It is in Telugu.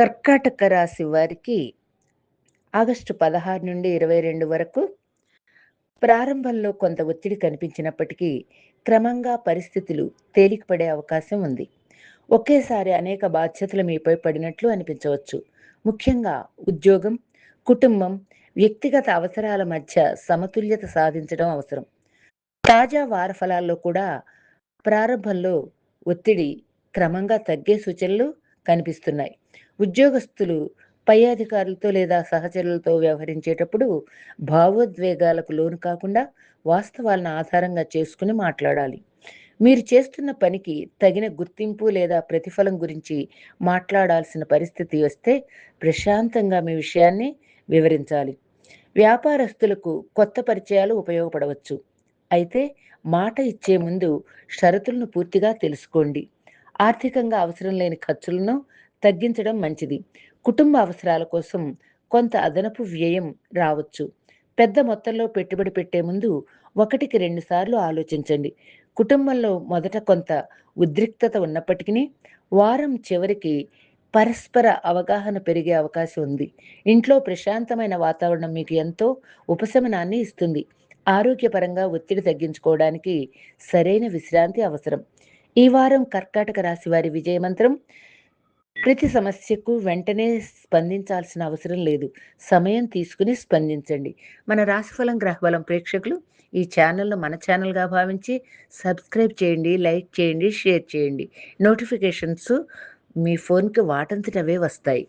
కర్కాటక రాశి వారికి ఆగస్టు 16 నుండి 22 వరకు ప్రారంభంలో కొంత ఒత్తిడి కనిపించినప్పటికీ క్రమంగా పరిస్థితులు తేలికపడే అవకాశం ఉంది. ఒకేసారి అనేక బాధ్యతలు మీపై పడినట్లు అనిపించవచ్చు. ముఖ్యంగా ఉద్యోగం, కుటుంబం, వ్యక్తిగత అవసరాల మధ్య సమతుల్యత సాధించడం అవసరం. తాజా వార ఫలాల్లో కూడా ప్రారంభంలో ఒత్తిడి క్రమంగా తగ్గే సూచనలు కనిపిస్తున్నాయి. ఉద్యోగస్తులు పై అధికారులతో లేదా సహచరులతో వ్యవహరించేటప్పుడు భావోద్వేగాలకు లోను కాకుండా వాస్తవాలను ఆధారంగా చేసుకుని మాట్లాడాలి. మీరు చేస్తున్న పనికి తగిన గుర్తింపు లేదా ప్రతిఫలం గురించి మాట్లాడాల్సిన పరిస్థితి వస్తే ప్రశాంతంగా మీ విషయాన్ని వివరించాలి. వ్యాపారస్తులకు కొత్త పరిచయాలు ఉపయోగపడవచ్చు. అయితే మాట ఇచ్చే ముందు షరతులను పూర్తిగా తెలుసుకోండి. ఆర్థికంగా అవసరం లేని ఖర్చులను తగ్గించడం మంచిది. కుటుంబ అవసరాల కోసం కొంత అదనపు వ్యయం రావచ్చు. పెద్ద మొత్తంలో పెట్టుబడి పెట్టే ముందు 1-2 సార్లు ఆలోచించండి. కుటుంబంలో మొదట కొంత ఉద్రిక్తత ఉన్నప్పటికీ వారం చివరికి పరస్పర అవగాహన పెరిగే అవకాశం ఉంది. ఇంట్లో ప్రశాంతమైన వాతావరణం మీకు ఎంతో ఉపశమనాన్ని ఇస్తుంది. ఆరోగ్యపరంగా ఒత్తిడి తగ్గించుకోవడానికి సరైన విశ్రాంతి అవసరం. ఈ వారం కర్కాటక రాశి వారి విజయమంత్రం: ప్రతి సమస్యకు వెంటనే స్పందించాల్సిన అవసరం లేదు. సమయం తీసుకుని స్పందించండి. మన రాశిఫలం గ్రహబలం ప్రేక్షకులు ఈ ఛానల్ను మన ఛానల్గా భావించి సబ్స్క్రైబ్ చేయండి, లైక్ చేయండి, షేర్ చేయండి. నోటిఫికేషన్స్ మీ ఫోన్కి వాటంతట అవే వస్తాయి.